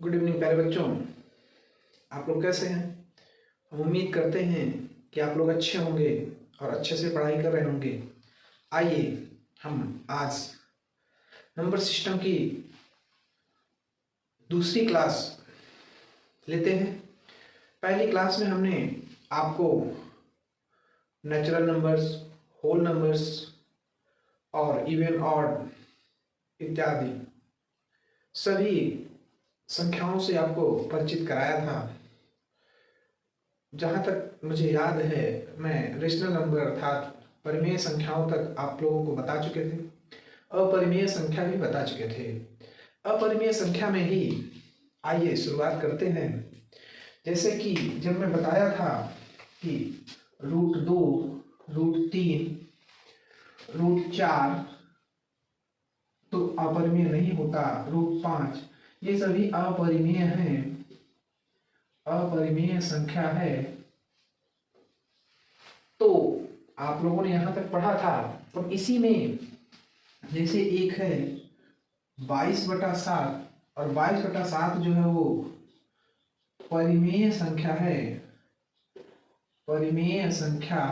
Good evening प्यारे बच्चों। आप लोग कैसे हैं? हम उम्मीद करते हैं कि आप लोग अच्छे होंगे और अच्छे से पढ़ाई कर रहे होंगे। आइए हम आज नंबर सिस्टम की दूसरी क्लास लेते हैं। पहली क्लास में हमने आपको नेचुरल नंबर्स, होल नंबर्स और इवन ऑड इत्यादि सभी संख्याओं से आपको परिचित कराया था। जहाँ तक मुझे याद है, मैं रेशनल नंबर अर्थात परिमेय संख्याओं तक आप लोगों को बता चुके थे। अपरिमेय संख्या भी बता चुके थे। अपरिमेय संख्या में ही आइए शुरुआत करते हैं। जैसे कि जब मैं बताया था कि √2, √3, √4 तो अपरिमेय नहीं होता, √5 ये सभी अपरिमेय हैं, अपरिमेय संख्या है। तो आप लोगों ने यहां तक पढ़ा था। तो इसी में जैसे एक है 22/7 और 22/7 जो है वो परिमेय संख्या है, परिमेय संख्या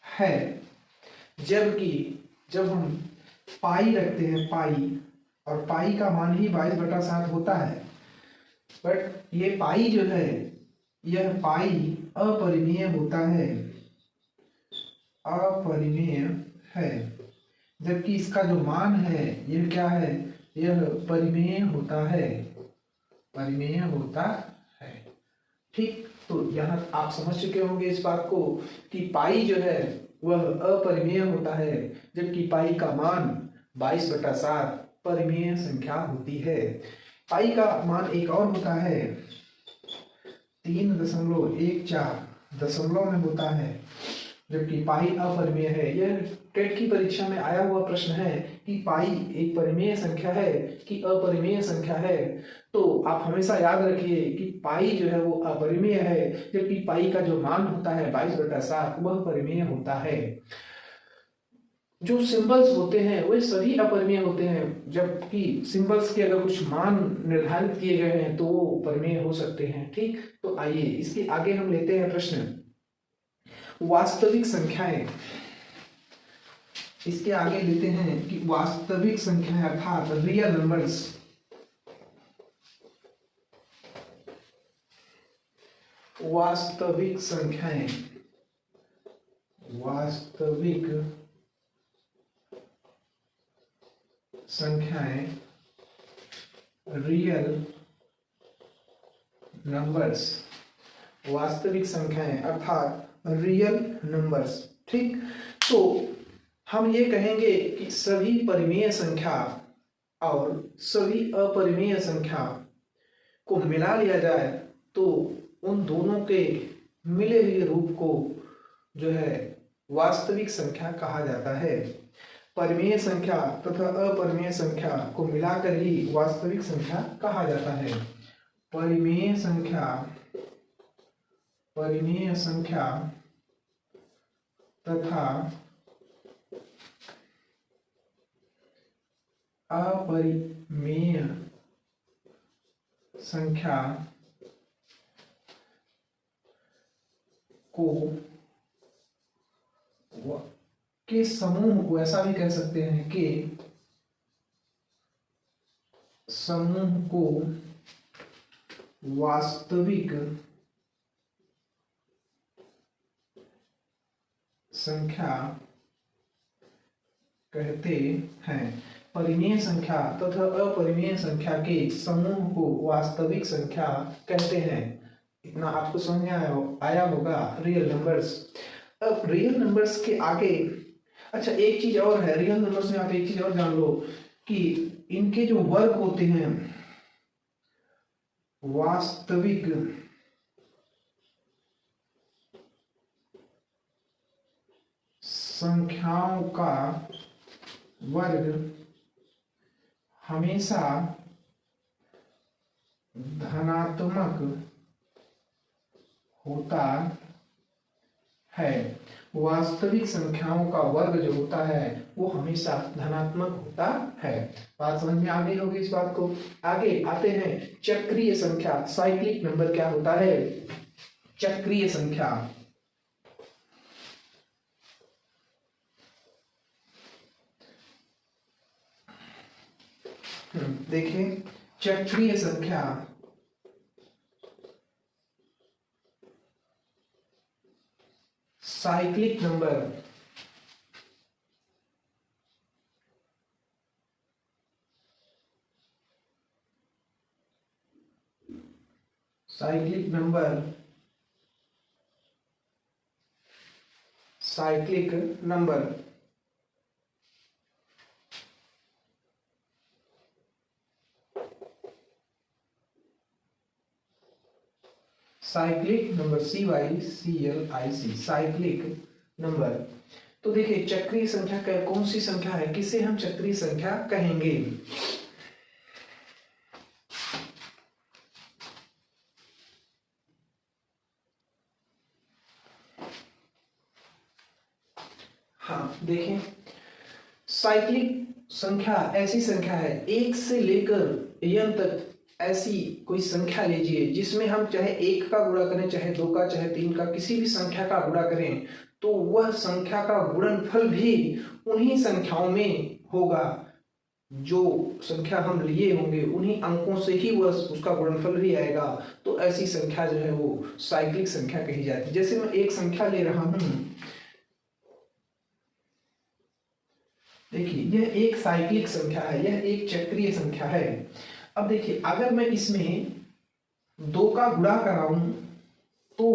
है। जबकि जब हम पाई रखते हैं, पाई, और पाई का मान ही 22/7 होता है, बट ये पाई जो है, यह पाई अपरिमेय होता है, अपरिमेय है। जबकि इसका जो मान है यह क्या है, यह परिमेय होता है, परिमेय होता है। ठीक, तो यहाँ आप समझ चुके होंगे इस बात को कि पाई जो है वह अपरिमेय होता है, जबकि पाई का मान 22/7 परिमेय संख्या होती है। पाई का मान एक और होता है 3.14 दशमलव में होता है, जबकि पाई अपरिमेय है। यह टेट की परीक्षा में आया हुआ प्रश्न है कि पाई एक परिमेय संख्या है कि अपरिमेय संख्या है। तो आप हमेशा याद रखिए कि पाई जो है वो अपरिमेय है, जबकि पाई का जो मान होता है 22/7 वह परिमेय होता है। जो सिंबल्स होते हैं वे सभी अपरिमेय होते हैं, जबकि सिंबल्स के अगर कुछ मान निर्धारित किए गए हैं तो वो परिमेय हो सकते हैं। ठीक, तो आइए इसके आगे हम लेते हैं प्रश्न वास्तविक संख्याएं। इसके आगे लेते हैं कि वास्तविक संख्याएं अर्थात रियल नंबर्स। वास्तविक संख्याएं, वास्तविक संख्याएं, रियल नंबर्स, वास्तविक संख्याएं अर्थात रियल नंबर्स। ठीक, तो हम ये कहेंगे कि सभी परिमेय संख्या और सभी अपरिमेय संख्या को मिला लिया जाए तो उन दोनों के मिले हुए रूप को जो है वास्तविक संख्या कहा जाता है। परिमेय संख्या तथा अपरिमेय संख्या को मिलाकर ही वास्तविक संख्या कहा जाता है। परिमेय संख्या, परिमेय संख्या तथा अपरिमेय संख्या को के समूह को, ऐसा भी कह सकते हैं कि समूह को वास्तविक संख्या कहते हैं। परिमेय संख्या तथा अपरिमेय संख्या के समूह को वास्तविक संख्या कहते हैं। इतना आपको समझ में आया होगा रियल नंबर्स। अब रियल नंबर्स के आगे, अच्छा एक चीज और है, रियल नंबर्स में आप एक चीज और जान लो कि इनके जो वर्ग होते हैं, वास्तविक संख्याओं का वर्ग हमेशा धनात्मक होता है। वास्तविक संख्याओं का वर्ग जो होता है वो हमेशा धनात्मक होता है। बात समझ में आ गई होगी इस बात को। आगे आते हैं चक्रीय संख्या। साइक्लिक नंबर क्या होता है? चक्रीय संख्या। देखिए चक्रीय संख्या cyclic number cyclic number cyclic number cyclic number CYCLIC cyclic number. तो देखिए चक्रीय संख्या कौन सी संख्या है, किसे हम चक्रीय संख्या कहेंगे? हाँ देखें, साइक्लिक संख्या ऐसी संख्या है, एक से लेकर n तक ऐसी कोई संख्या लीजिए जिसमें हम चाहे 1 का गुणा करें, चाहे 2 का, चाहे 3 का, किसी भी संख्या का गुणा करें तो वह संख्या का गुणनफल भी उन्हीं संख्याओं में होगा। जो संख्या हम लिए होंगे उन्हीं अंकों से ही वह उसका गुणनफल भी आएगा। तो ऐसी संख्या जो है वो साइक्लिक संख्या कही जाती है। जैसे मैं एक संख्या ले रहा हूं, देखिए यह एक साइक्लिक संख्या है, यह एक चक्रीय संख्या है। अब देखिए अगर मैं इसमें 2 का गुणा कराऊं तो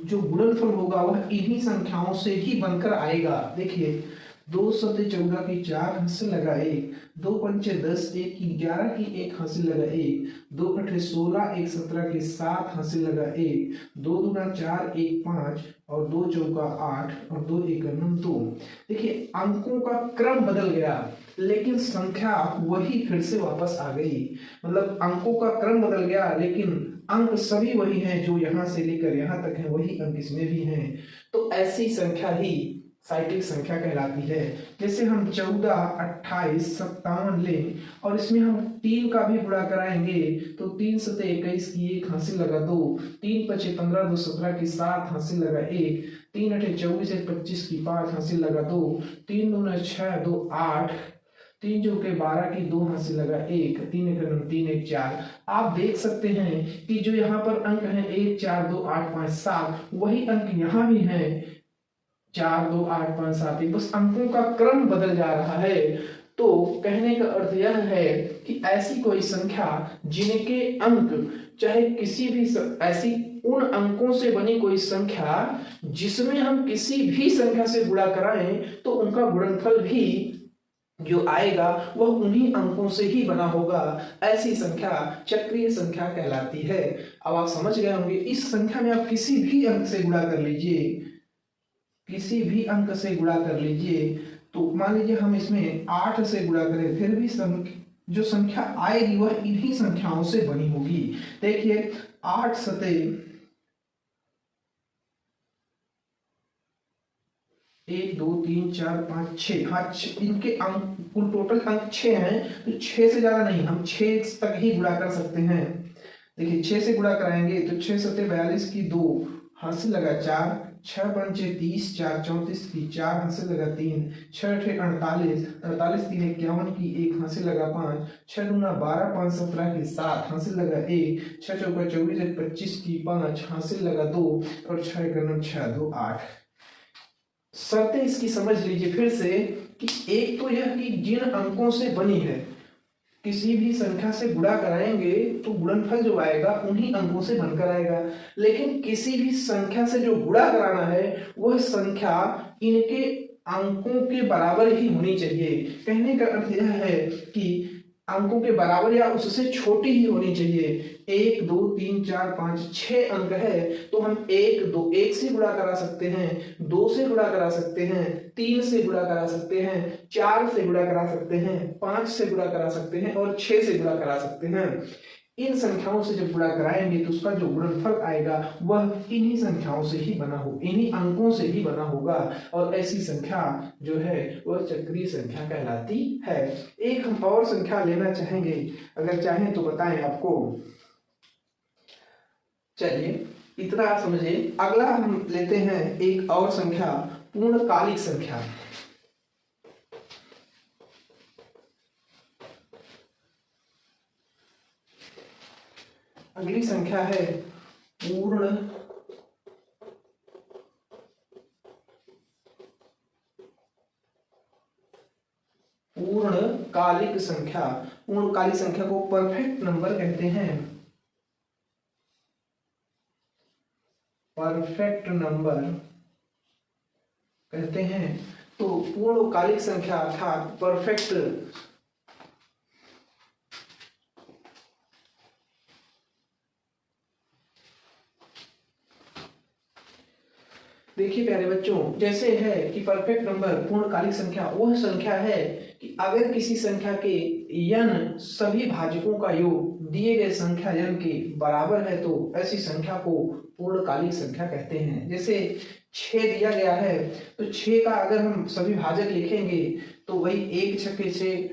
जो गुणनफल होगा वह इन्हीं संख्याओं से ही बनकर आएगा। देखिए 2 सते 14 की 4 हासिल लगा 1, 2 पंचे 10, 1 की 11 की 1 हासिल लगा 1, 2 अठे 16, 1 17 की 7 हासिल लगा 1, 2 दूना 4, 1 5 और 2 चौका 8 और 2 एक 2। देखिए अंकों का क्रम बदल गया लेकिन संख्या वही फिर से वापस आ गई। मतलब अंकों का क्रम बदल गया लेकिन अंक सभी वही हैं, जो यहाँ से लेकर यहाँ तक हैं वही अंक इसमें भी हैं। तो ऐसी संख्या ही साइक्लिक संख्या कहलाती है। जैसे हम 14, 28, 57 लें और इसमें हम 3 का भी गुणा कराएंगे तो 3 सते 21 की 1 हासिल लगा 2, 3 पचे 15, 2 17 की 7 हासिल लगा 1, 3 अठे 24, 1 25 की 5 हासिल लगा 2, 3 दूना 6, 2 8, 3 चौके 12 की 2 हासिल लगा 1, 3 एक 9, 3 1 4। आप देख सकते हैं कि जो यहाँ पर अंक हैं 1 4 2 8 5 7 वही अंक यहाँ भी हैं 4 2 8 5 7, बस अंकों का क्रम बदल जा रहा है। तो कहने का अर्थ यह है कि ऐसी कोई संख्या जिनके अंक चाहे किसी भी ऐसी उन अंकों से बनी कोई संख्या जिसमें हम किसी भी संख्या से गुणा कराएं तो उनका गुणनफल भी जो आएगा वह उन्हीं अंकों से ही बना होगा। ऐसी संख्या चक्रीय संख्या कहलाती है। अब आप समझ गए होंगे, इस संख्या में आप किसी भी अंक से गुणा कर लीजिए, किसी भी अंक से गुणा कर लीजिए। तो मान लीजिए हम इसमें 8 से गुणा करें फिर भी जो संख्या आएगी वह इन्हीं संख्याओं से बनी होगी। देखिए 8 सते 1 2 3 4 5 6, हाँ इनके अंक कुल टोटल अंक 6 हैं तो 6 से ज्यादा नहीं, हम 6 तक ही गुणा कर सकते हैं। देखिए 6 से गुणा कराएंगे तो 6 सते 42 की 2 हासिल लगा 4, 6 पंचे 30, 4 34 की 4 हासिल लगा 3, 6 अठे 48, 48 3 51 की 1 हासिल लगा 5, 6 दूना 12, 5 17 की 7 हासिल लगा 1, 6 चौका 24, 1 25 की 5 हासिल लगा 2 और 6 एक 9 6 2 8। शर्तें इसकी समझ लीजिए फिर से कि एक तो यह कि जिन अंकों से बनी है, किसी भी संख्या से गुणा कराएंगे तो गुणनफल जो आएगा उन्हीं अंकों से बनकर आएगा। लेकिन किसी भी संख्या से जो गुणा कराना है वह संख्या इनके अंकों के बराबर ही होनी चाहिए। कहने का अर्थ यह है कि अंकों के बराबर या उससे छोटी ही होनी चाहिए। 1 2 3 4 5 6 अंक है तो हम 1 से गुणा करा सकते हैं, 2 से गुणा करा सकते हैं, 3 से गुणा करा सकते हैं, 4 से गुणा करा सकते हैं, 5 से गुणा करा सकते हैं और 6 से गुणा करा सकते हैं। इन संख्याओं से जब गुणा कराएंगे तो उसका जो गुणनफल आएगा वह इन्हीं संख्याओं से ही बना हो, इन्हीं अंकों से ही बना होगा, और ऐसी संख्या जो है वह चक्रीय संख्या कहलाती है। एक हम और संख्या लेना चाहेंगे, अगर चाहें तो बताएं आपको। चलिए इतना समझे। अगला हम लेते हैं एक और संख्या, पूर्णकालिक संख्या। अगली संख्या है पूर्णकालिक संख्या। पूर्णकालिक संख्या को परफेक्ट नंबर कहते हैं, परफेक्ट नंबर कहते हैं। तो पूर्णकालिक संख्या अर्थात परफेक्ट, देखिए प्यारे बच्चों, जैसे है कि परफेक्ट नंबर पूर्णकालिक संख्या वह संख्या है कि अगर किसी संख्या के n सभी भाजकों का योग दिए गए संख्या n के बराबर है तो ऐसी संख्या को पूर्णकालिक संख्या कहते हैं। जैसे 6 दिया गया है तो 6 का अगर हम सभी भाजक लिखेंगे तो वही 1 छक्के 6,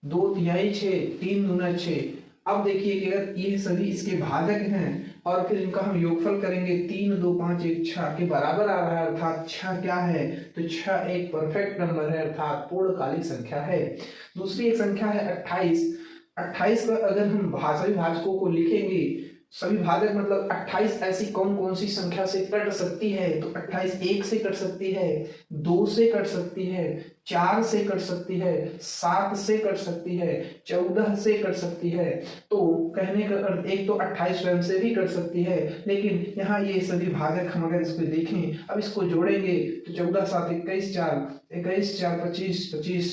2 तिहाई 6, 3 दूना 6। अब देखिए कि अगर ये सभी इसके भाजक हैं और फिर इनका हम योगफल करेंगे, 3 2 5 1 6 के बराबर आ रहा है, अर्थात 6 क्या है, तो 6 एक परफेक्ट नंबर है, अर्थात पूर्णकालिक संख्या है। दूसरी एक संख्या है 28। 28 का अगर हम सभी भाजकों को लिखेंगे, सभी भाजक मतलब 28 ऐसी कौन कौन सी संख्या से कट सकती है, तो 28 1 से कट सकती है, 2 से कट सकती है, 4 से कट सकती है, 7 से कट सकती है, 14 से कट सकती है। तो कहने का अर्थ एक तो 28 स्वयं से भी कट सकती है, लेकिन यहाँ ये सभी भाजक हम अगर इसको देखें, अब इसको जोड़ेंगे तो 14 7 21 4 21 4 25 25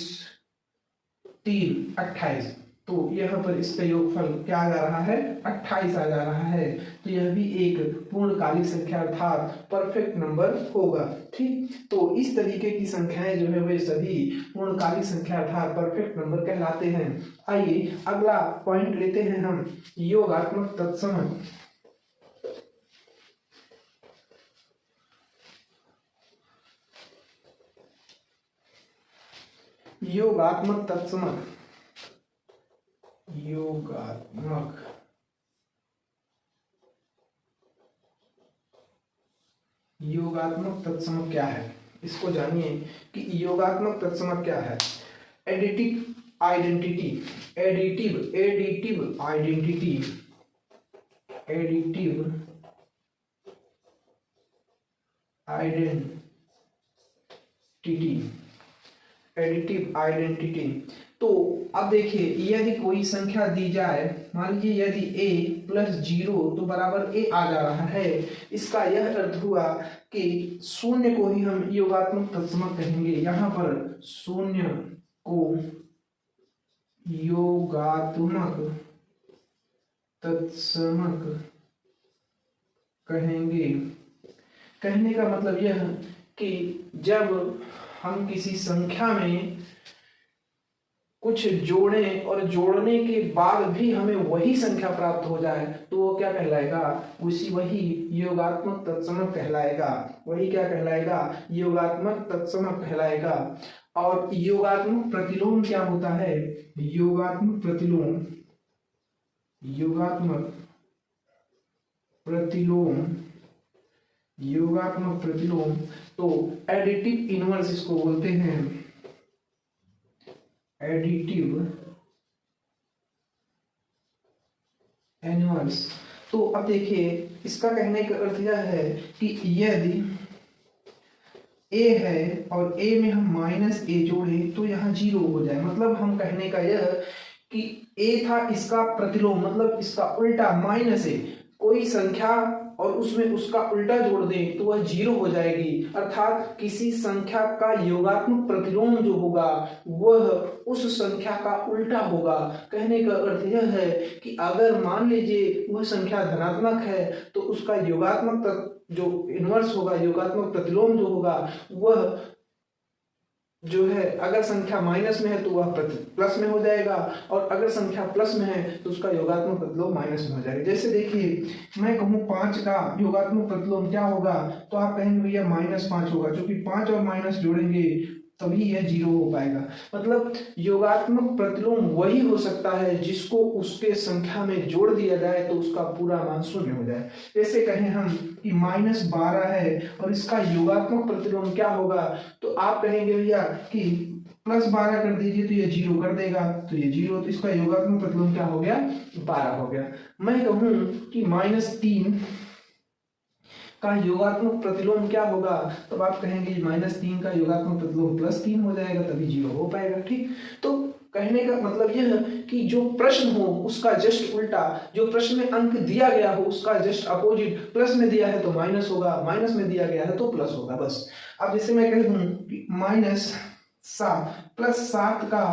3 28, तो यहाँ पर इसका योगफल क्या आ जा रहा है, 28 आ जा रहा है। तो यह भी एक पूर्णकालिक संख्या अर्थात परफेक्ट नंबर होगा। ठीक, तो इस तरीके की संख्याएं जो है वे सभी पूर्णकालिक संख्या अर्थात परफेक्ट नंबर कहलाते हैं। आइए अगला पॉइंट लेते हैं हम, योगात्मक तत्सम। योगात्मक तत्समक, योगात्मक योगात्मक तत्समक क्या है, इसको जानिए कि योगात्मक तत्समक क्या है। Additive identity, additive additive identity, additive identity, additive identity. तो अब देखिए यदि कोई संख्या दी जाए, मान लीजिए यदि a + 0 तो बराबर a आ जा रहा है, इसका यह अर्थ हुआ कि शून्य को ही हम योगात्मक तत्समक कहेंगे। यहाँ पर शून्य को योगात्मक तत्समक कहेंगे। कहने का मतलब यह कि जब हम किसी संख्या में कुछ जोड़ें और जोड़ने के बाद भी हमें वही संख्या प्राप्त हो जाए तो वो क्या कहलाएगा, वही योगात्मक तत्समक कहलाएगा। वही क्या कहलाएगा, योगात्मक तत्समक कहलाएगा। और योगात्मक प्रतिलोम क्या होता है, योगात्मक प्रतिलोम, योगात्मक प्रतिलोम, योगात्मक प्रतिलोम तो एडिटिव इनवर्स इसको बोलते हैं, एडिटिव इनवर्स। तो अब देखिए इसका कहने का अर्थ यह है कि यदि a है और a में हम -a जोड़े तो यहाँ 0 हो जाए। मतलब हम कहने का यह कि a था, इसका प्रतिलोम मतलब इसका उल्टा -a, कोई संख्या और उसमें उसका उल्टा जोड़ दें तो वह 0 हो जाएगी। अर्थात किसी संख्या का योगात्मक प्रतिलोम जो होगा वह उस संख्या का उल्टा होगा। कहने का अर्थ यह है कि अगर मान लीजिए वह संख्या धनात्मक है तो उसका योगात्मक जो इनवर्स होगा, योगात्मक प्रतिलोम जो होगा जो है अगर संख्या माइनस में है तो वह प्लस में हो जाएगा, और अगर संख्या प्लस में है तो उसका योगात्मक प्रतिलोम माइनस में हो जाएगा। जैसे देखिए मैं कहूँ 5 का योगात्मक प्रतिलोम क्या होगा, तो आप कहेंगे भैया -5 होगा, क्योंकि 5 और माइनस जोड़ेंगे तभी यह 0 हो पाएगा। मतलब योगात्मक प्रतिलोम वही हो सकता है जिसको उसके संख्या में जोड़ दिया जाए तो उसका पूरा मान 0 हो जाए। जैसे कहें हम कि -12 है और इसका योगात्मक प्रतिलोम क्या होगा, तो आप कहेंगे भैया कि +12 कर दीजिए तो ये 0 कर देगा, तो ये 0, तो इसका योगात्मक प्रतिलोम क्या हो गया, 12 हो गया। मैं कहूँ कि -3 का योगात्मक प्रतिलोम क्या होगा, तब आप कहेंगे -3 का योगात्मक प्रतिलोम +3 हो जाएगा, तभी 0 हो पाएगा। ठीक, तो कहने का मतलब यह है कि जो प्रश्न हो उसका जस्ट उल्टा, जो प्रश्न में अंक दिया गया हो उसका जस्ट अपोजिट, प्लस में दिया है तो माइनस होगा, माइनस में दिया गया है तो प्लस होगा, बस। अब जैसे मैं कह दूं कि -7 +7 का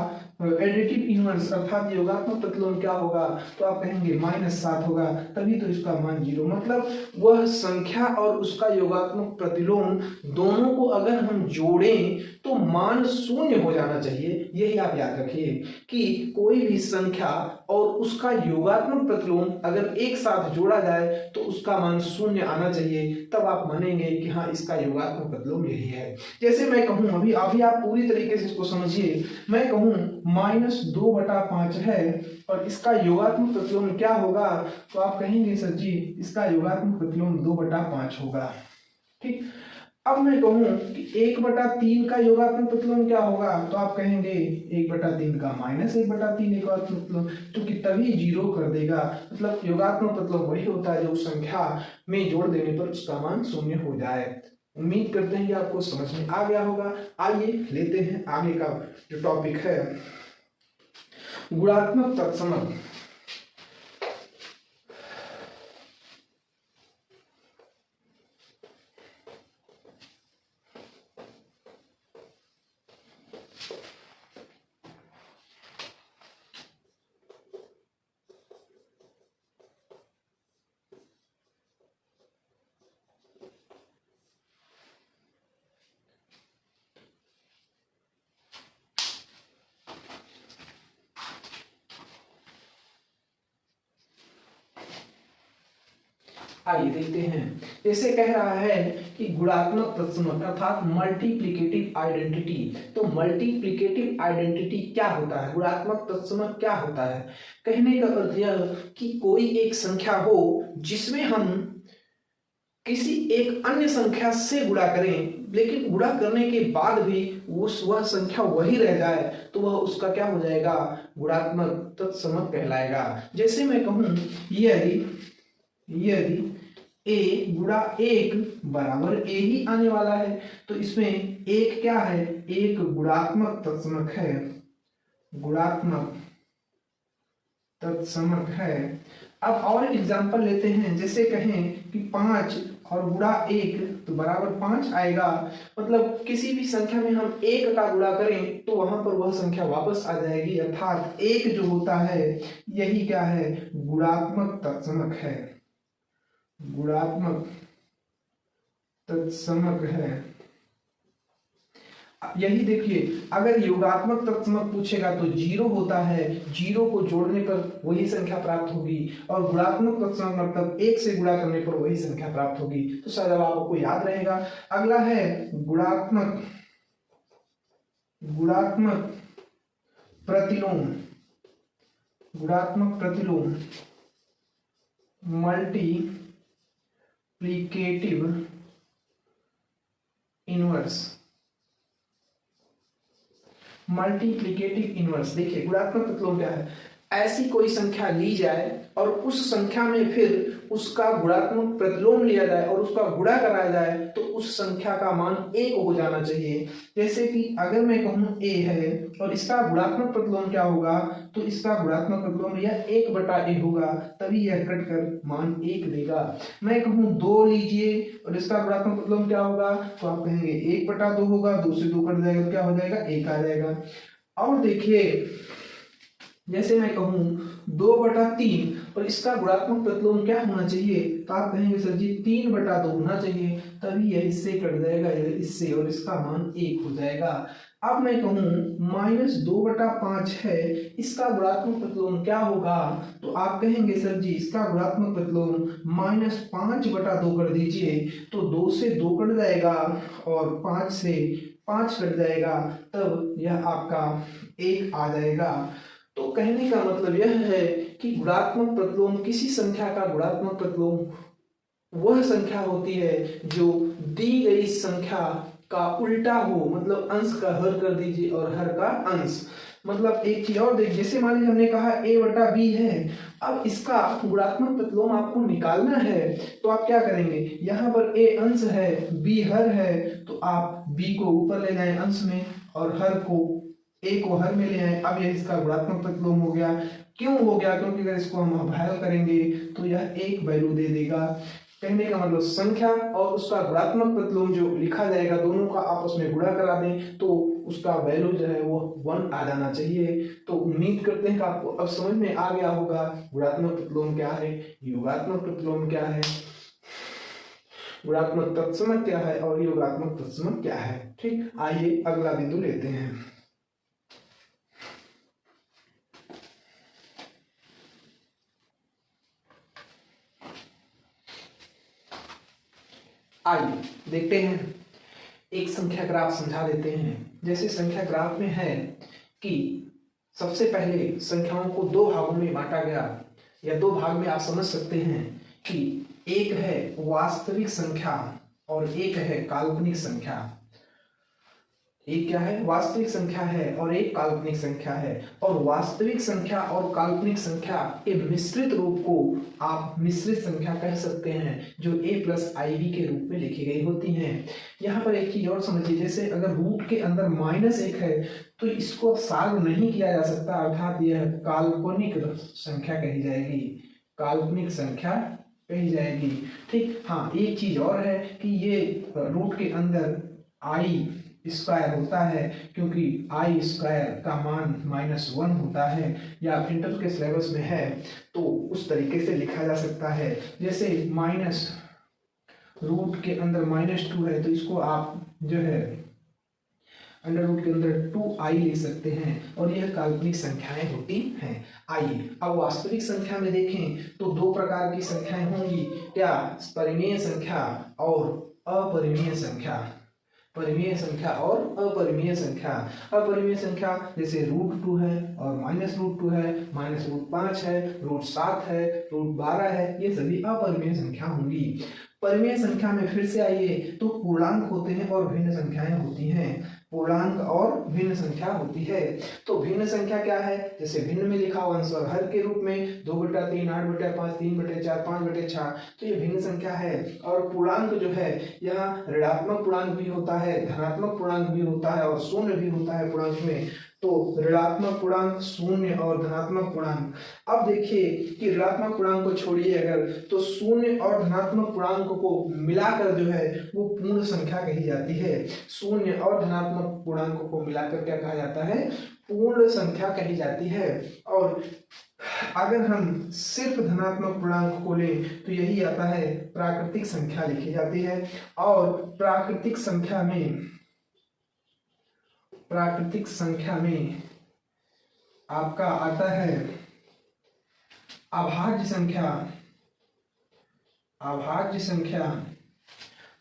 एडिटिव इनवर्स अर्थात योगात्मक प्रतिलोम क्या होगा, तो आप कहेंगे -7 होगा, तभी तो इसका मान 0। मतलब वह संख्या और उसका योगात्मक प्रतिलोम दोनों को अगर हम जोड़ें तो मान 0 हो जाना चाहिए। यही आप याद रखिए कि कोई भी संख्या और उसका योगात्मक प्रतिलोम अगर एक साथ जोड़ा जाए तो उसका मान 0 आना चाहिए, तब आप मानेंगे कि हाँ इसका योगात्मक प्रतिलोम यही है। जैसे मैं कहूँ अभी आप पूरी तरीके से इसको समझिए, मैं कहूँ -2/5 है और इसका योगात्मक प्रतिलोम क्या होगा, तो आप कहेंगे सर जी इसका योगात्मक प्रतिलोम 2/5 होगा। ठीक, अब मैं कहूँ कि 1/3 का योगात्मक प्रतिलोम क्या होगा, तो आप कहेंगे 1/3 का -1/3 योगात्मक प्रतिलोम, क्योंकि तभी 0 कर देगा। मतलब योगात्मक प्रतिलोम वही होता है जो उस संख्या में जोड़ देने पर उसका मान 0 हो जाए। उम्मीद करते हैं कि आपको समझ में आ गया होगा। आइए लेते हैं आगे का जो टॉपिक है, गुणात्मक तत्समक। आइए देखते हैं। जैसे कह रहा है कि गुणात्मक तत्समक अर्थात मल्टीप्लिकेटिव आइडेंटिटी। तो मल्टीप्लिकेटिव आइडेंटिटी क्या होता है, गुणात्मक तत्समक क्या होता है? कहने का अर्थ यह कि कोई एक संख्या हो जिसमें हम किसी एक अन्य संख्या से गुणा करें, लेकिन गुणा करने के बाद भी वह संख्या वही रह जाए, तो वह उसका क्या हो जाएगा, गुणात्मक तत्समक कहलाएगा। जैसे मैं कहूं यदि a गुणा 1 बराबर a ही आने वाला है, तो इसमें एक क्या है, एक गुणात्मक तत्समक है, गुणात्मक तत्समक है। अब और एग्जांपल लेते हैं। जैसे कहें कि 5 और गुणा 1 तो बराबर 5 आएगा। मतलब किसी भी संख्या में हम 1 का गुणा करें तो वहां पर वह संख्या वापस आ जाएगी, अर्थात 1 जो होता है यही क्या है, गुणात्मक तत्समक है, गुणात्मक तत्समक है। यही देखिए, अगर योगात्मक तत्समक पूछेगा तो 0 होता है, 0 को जोड़ने पर वही संख्या प्राप्त होगी, और गुणात्मक तत्समक मतलब 1 से गुणा करने पर वही संख्या प्राप्त होगी। तो शायद अब आपको याद रहेगा। अगला है गुणात्मक प्रतिलोम, गुणात्मक प्रतिलोम, मल्टीप्लिकेटिव इनवर्स। मल्टीप्लिकेटिव इनवर्स, देखिए गुणात्मक प्रतिलोम क्या है, ऐसी कोई संख्या ली जाए और उस संख्या में फिर उसका गुणात्मक प्रतिलोम लिया जाए और उसका गुणा कराया जाए तो उस संख्या का मान 1 हो जाना चाहिए। जैसे कि अगर मैं कहूँ a है और इसका गुणात्मक प्रतिलोम क्या होगा, तो इसका गुणात्मक प्रतिलोम यह 1/a होगा, तभी यह कटकर मान 1 देगा। मैं कहूँ 2 लीजिए और इसका गुणात्मक प्रतिलोम क्या होगा, तो आप कहेंगे 1/2 होगा, 2 से 2 कट जाएगा, क्या हो जाएगा, 1 आ जाएगा। और देखिए जैसे मैं कहूँ 2/3 और इसका गुणात्मक प्रतिलोम क्या होना चाहिए, तो आप कहेंगे सर जी 3/2 होना चाहिए, तभी यह इससे कट जाएगा, यह इससे, और इसका मान 1 हो जाएगा। अब मैं कहूँ -2/5 है, इसका गुणात्मक प्रतिलोम क्या होगा? तो आप कहेंगे सर जी इसका गुणात्मक प्रतिलोम -5/2 कर दीजिए, तो 2 से 2 कट जाएगा और 5 से 5 कट जाएगा, तब यह आपका 1 आ जाएगा। तो कहने का मतलब यह है कि गुणात्मक प्रतिलोम, किसी संख्या का गुणात्मक प्रतिलोम वह संख्या होती है जो दी गई संख्या का उल्टा हो, मतलब अंश का हर कर दीजिए और हर का अंश। मतलब एक चीज और देख, जैसे मान लीजिए हमने कहा a/b है, अब इसका गुणात्मक प्रतिलोम आपको निकालना है, तो आप क्या करेंगे, यहाँ पर a अंश है b हर है, तो आप b को ऊपर ले जाएं अंश में और हर को a को हर में ले आए। अब यह इसका गुणात्मक प्रतिलोम हो गया। क्यों हो गया? क्योंकि अगर इसको हम अभाज्य करेंगे तो यह एक वैल्यू दे देगा। कहने का मतलब संख्या और उसका गुणात्मक प्रतिलोम जो लिखा जाएगा, दोनों का आपस में गुणा करा दें तो उसका वैल्यू जो है वो 1 आ जाना चाहिए। तो उम्मीद करते हैं कि आपको अब समझ में आ गया होगा गुणात्मक प्रतिलोम क्या है, योगात्मक प्रतिलोम क्या है, गुणात्मक तत्समक क्या है और योगात्मक तत्समक क्या है। ठीक, आइए अगला बिंदु लेते हैं। आइए देखते हैं, एक संख्या ग्राफ समझा देते हैं। जैसे संख्या ग्राफ में है कि सबसे पहले संख्याओं को 2 भागों में बांटा गया, या 2 भाग में आप समझ सकते हैं कि एक है वास्तविक संख्या और एक है काल्पनिक संख्या। एक क्या है? वास्तविक संख्या है और एक काल्पनिक संख्या है। और वास्तविक संख्या और काल्पनिक संख्या के मिश्रित रूप को आप मिश्रित संख्या कह सकते हैं, जो a + ib के रूप में लिखी गई होती हैं। यहाँ पर एक चीज और समझिए, जैसे अगर रूट के अंदर -1 है तो इसको सॉल्व नहीं किया जा सकता, अर्थात यह काल्पनिक संख्या कही जाएगी, काल्पनिक संख्या कही जाएगी। ठीक, हाँ एक चीज और है कि ये रूट के अंदर i² होता है, क्योंकि i² का मान -1 होता है, या प्रिंटर के सिलेबस में है तो उस तरीके से लिखा जा सकता है। जैसे माइनस रूट के अंदर -2 है तो इसको आप जो है अंडर रूट के अंदर 2i ले सकते हैं, और यह काल्पनिक संख्याएं होती हैं। आइए अब वास्तविक संख्या में देखें तो 2 प्रकार की संख्याएं होंगी, क्या? परिमेय संख्या और अपरिमेय संख्या। परिमेय संख्या और अपरिमेय संख्या। अपरिमेय संख्या जैसे √2 है और -√2 है, -√5 है, √7 है, √12 है, ये सभी अपरिमेय संख्या होंगी। परिमेय संख्या में फिर से आइए तो पूर्णांक होते हैं और भिन्न संख्याएं होती हैं। पूर्णांक और भिन्न संख्या होती है। तो भिन्न संख्या क्या है? जैसे भिन्न में लिखा हुआ अंश और हर के रूप में 2/3, 8/5, 3/4, 5/6, तो ये भिन्न संख्या है। और पूर्णांक जो है यहाँ ऋणात्मक पूर्णांक भी होता है, धनात्मक पूर्णांक भी होता है और शून्य भी होता है पूर्णांक में। तो ऋणात्मक पूर्णांक, शून्य और धनात्मक पूर्णांक। अब देखिए कि ऋणात्मक पूर्णांक को छोड़िए अगर, तो शून्य और धनात्मक पूर्णांक को मिलाकर जो है वो पूर्ण संख्या कही जाती है। शून्य और धनात्मक पूर्णांक को मिलाकर क्या कहा जाता है? पूर्ण संख्या कही जाती है। और अगर हम सिर्फ धनात्मक पूर्णांक को लें तो यही आता है, प्राकृतिक संख्या लिखी जाती है। और प्राकृतिक संख्या में आपका आता है अभाज्य संख्या,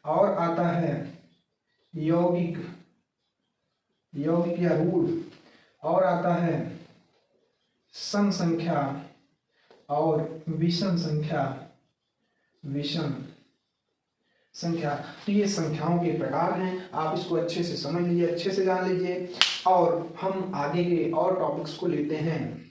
और आता है यौगिक या रूढ़, और आता है सम संख्या और विषम संख्या। तो ये संख्याओं के प्रकार हैं, आप इसको अच्छे से समझ लीजिए, अच्छे से जान लीजिए। और हम आगे के और टॉपिक्स को लेते हैं।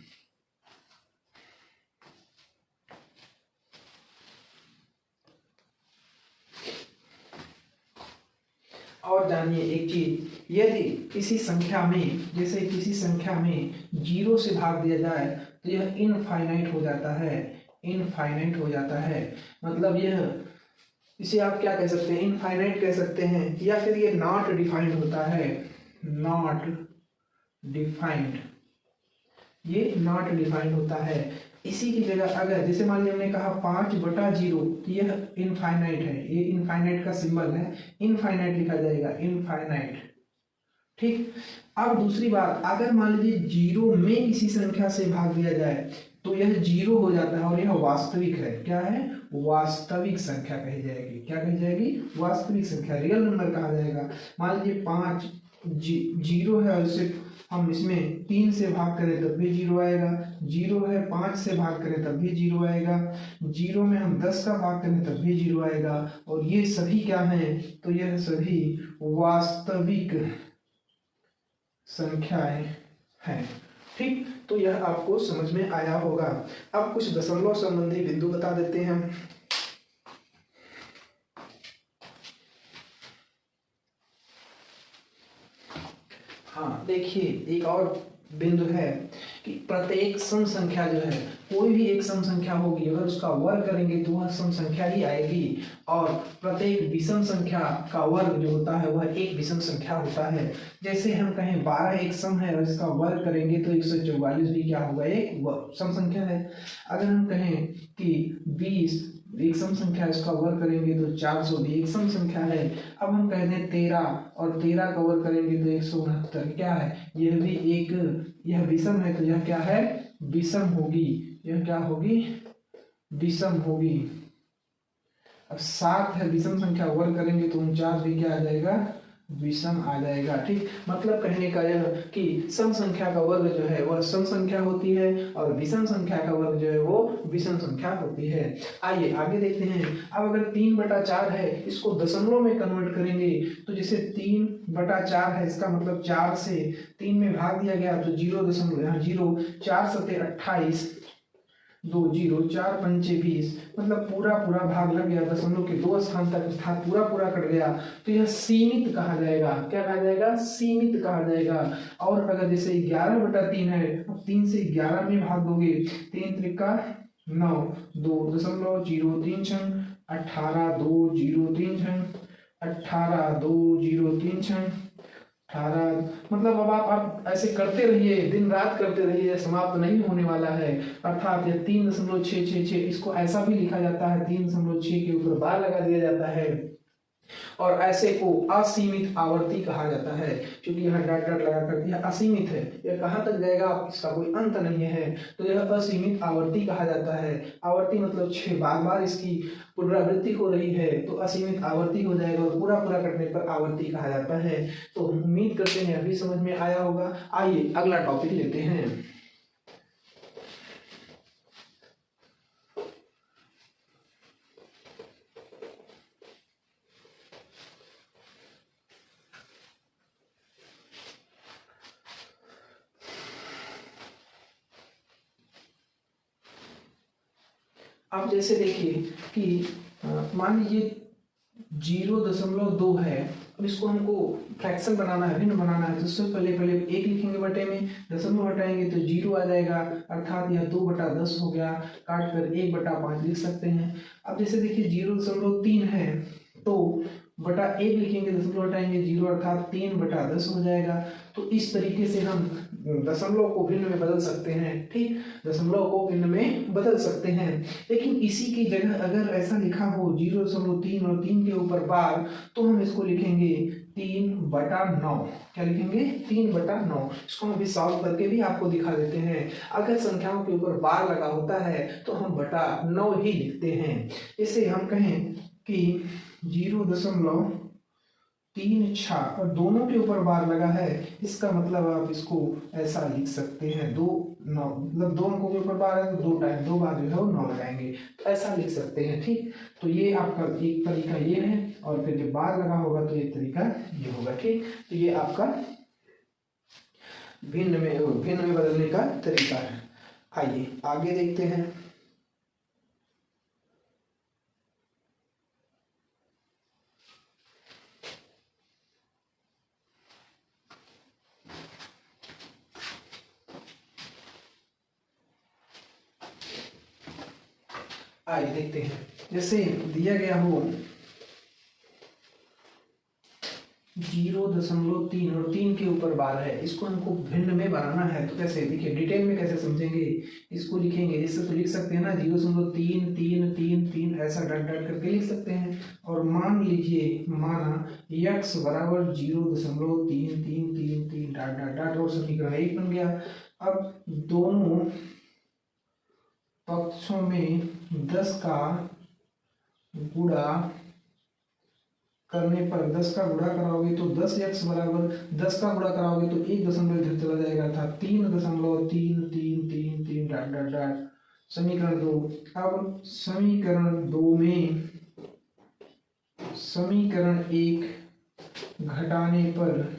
और जानिए एक चीज, यदि किसी संख्या में, जैसे किसी संख्या में 0 से भाग दिया जाए तो यह इनफाइनाइट हो जाता है। मतलब यह, इसे आप क्या कह सकते हैं? इनफाइनाइट कह सकते हैं, या फिर ये नॉट डिफाइंड होता है। ये नॉट डिफाइंड होता है। इसी की जगह अगर जैसे मान लीजिए हमने कहा 5/0, तो यह इनफाइनाइट है, ये इनफाइनाइट का सिंबल है, इनफाइनाइट लिखा जाएगा, इनफाइनाइट। ठीक। अब दूसरी बात, अगर मान लीजिए जीरो में किसी संख्या से भाग दिया जाए तो यह जीरो हो जाता है और यह वास्तविक है। क्या है? वास्तविक संख्या कही जाएगी। क्या कही जाएगी? वास्तविक संख्या, रियल नंबर कहा जाएगा। मान लीजिए 5 जीरो है और सिर्फ हम इसमें 3 से भाग करें तब भी जीरो आएगा, जीरो है 5 से भाग करें तब भी जीरो आएगा, जीरो में हम 10 का भाग करें तब भी जीरो आएगा। और ये सभी क्या हैं? तो यह सभी वास्तविक संख्याएं हैं। ठीक, तो यह आपको समझ में आया होगा। अब कुछ दशमलव संबंधी बिंदु बता देते हैं हम। हाँ देखिए, एक और बिंदु है कि प्रत्येक सम संख्या जो है, कोई भी एक सम संख्या होगी, अगर उसका वर्ग करेंगे तो वह सम संख्या ही आएगी। और प्रत्येक विषम संख्या का वर्ग जो होता है वह एक विषम संख्या होता है। जैसे हम कहें 12 एक सम है और इसका वर्ग करेंगे तो 144 भी क्या होगा? एक सम संख्या है। अगर हम कहें कि 20 एक सम संख्या है, इसका वर्ग करेंगे तो 400 भी एक सम संख्या है। अब हम कहते हैं 13 और 13 का वर्ग करेंगे तो 169, क्या है? यह भी एक, यह विषम है तो यह क्या है? विषम होगी। यह क्या होगी? विषम होगी। अब 7 है विषम संख्या, वर्ग करेंगे तो 49 भी क्या आ जाएगा? विषम आ जाएगा। ठीक, मतलब कहने का यह कि सम संख्या का वर्ग जो है वह सम संख्या होती है और विषम संख्या का वर्ग जो है वो विषम संख्या होती है। आइए आगे देखते हैं। अब अगर 3/4 है, इसको दशमलव में कन्वर्ट करेंगे तो जैसे 3/4 है, इसका मतलब 4 से 3 में भाग दिया गया तो 0 यहाँ 0, 4 सते 28, 2 0, 4 पंचे 20, मतलब पूरा पूरा भाग लग गया, दशमलव के 2 स्थान तक था, पूरा पूरा कट गया तो यह सीमित कहा जाएगा। क्या कहा जाएगा? सीमित कहा जाएगा। और अगर जैसे 11/3 है, अब 3 से 11 में भाग दोगे, 3 त्रिका 9, 2.036, 18, 2 0 3 18, 2 0 3 18, मतलब अब आप ऐसे करते रहिए, दिन रात करते रहिए, समाप्त नहीं होने वाला है। अर्थात यह 3.666, इसको ऐसा भी लिखा जाता है, 3.6 के ऊपर बार लगा दिया जाता है और ऐसे को असीमित आवर्ती कहा जाता है, क्योंकि यहाँ डॉट डॉट लगा कर दिया, असीमित है, यह कहाँ तक जाएगा इसका कोई अंत नहीं है, तो यह असीमित आवर्ती कहा जाता है। आवर्ती मतलब 6 बार बार इसकी पुनरावृत्ति हो रही है तो असीमित आवर्ती हो जाएगा और पूरा पूरा करने पर आवर्ती कहा जाता है। तो उम्मीद करते हैं अभी समझ में आया होगा। आइए अगला टॉपिक लेते हैं। अब जैसे देखिए कि मान लीजिए 0.2 है, अब इसको हमको फ्रैक्शन बनाना है, भिन्न बनाना है, तो उससे पहले पहले 1 लिखेंगे बटे में, दशमलव हटाएंगे तो 0 आ जाएगा, अर्थात यह 2/10 हो गया, काट कर 1/5 लिख सकते हैं। अब जैसे देखिए 0.3 है तो बटा 1 लिखेंगे, दशमलव हटाएंगे 0, अर्थात 3/10 हो जाएगा। तो इस तरीके से हम दशमलव को भिन्न में बदल सकते हैं। ठीक, दशमलव को भिन्न में बदल सकते हैं। लेकिन इसी की जगह अगर ऐसा लिखा हो 0.3 और 3 के ऊपर बार, तो हम इसको लिखेंगे 3/9। क्या लिखेंगे? 3/9। इसको हम अभी सॉल्व करके भी आपको दिखा देते हैं। अगर संख्याओं के ऊपर बार लगा होता है तो हम 9 ही लिखते हैं। इसे हम कहें कि 0.36 और दोनों के ऊपर बार लगा है, इसका मतलब आप इसको ऐसा लिख सकते हैं 2 9, मतलब 2 अंकों के ऊपर बार है तो 2 बार जो है वो 9 लगाएंगे, तो ऐसा लिख सकते हैं। ठीक, तो ये आपका एक तरीका ये है, और फिर जब बार लगा होगा तो एक तरीका ये होगा। ठीक, तो ये आपका भिन्न में बदलने का तरीका है। आइए आगे देखते हैं। आइए देखते हैं। जैसे दिया गया हो 0.3 और 3 के ऊपर बार है, इसको हमको भिन्न में बनाना है। तो कैसे, देखिए डिटेल में कैसे समझेंगे, इसको लिखेंगे इससे तो लिख सकते हैं ना 0.3 3 3 3 ऐसा डॉट डॉट करके लिख सकते हैं। और मान लीजिए, माना x बराबर 0.3333 डॉट डॉट डॉट और समीकरण 1 बन गया। अब दोनों पक्षों में 10 का गुणा करने पर 10 का गुणा कराओगे तो 10x बराबर 10 का गुणा कराओगे तो 1 दशमलव इधर चला जाएगा, अर्थात 3.3333 डॉट डॉट डॉट समीकरण 2। अब समीकरण 1 घटाने पर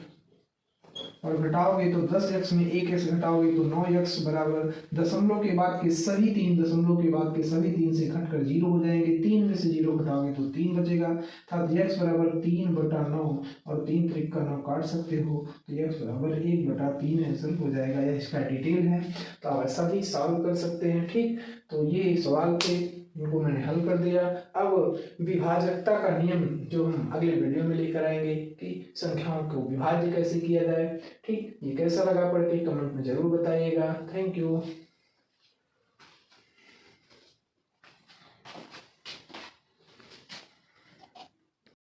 और घटाओगे तो 10x में 1x घटाओगे तो 9x बराबर दशमलव के बाद के सभी 3 दशमलव के बाद के सभी 3 से घटकर 0 हो जाएंगे। 3 में से 0 घटाओगे तो 3 बचेगा, अर्थात x बराबर 3/9 और 3 त्रिक का 9 काट सकते हो तो x बराबर 1/3 आंसर हो जाएगा। यह इसका डिटेल है, तो आप ऐसा भी सॉल्व कर सकते हैं। ठीक, तो ये सवाल थे, इनको मैंने हल कर दिया। अब विभाजकता का नियम जो हम अगले वीडियो में लेकर आएंगे कि संख्याओं को विभाज्य कैसे किया जाए। ठीक, ये कैसा लगा पढ़ के कमेंट में जरूर बताइएगा। Thank you.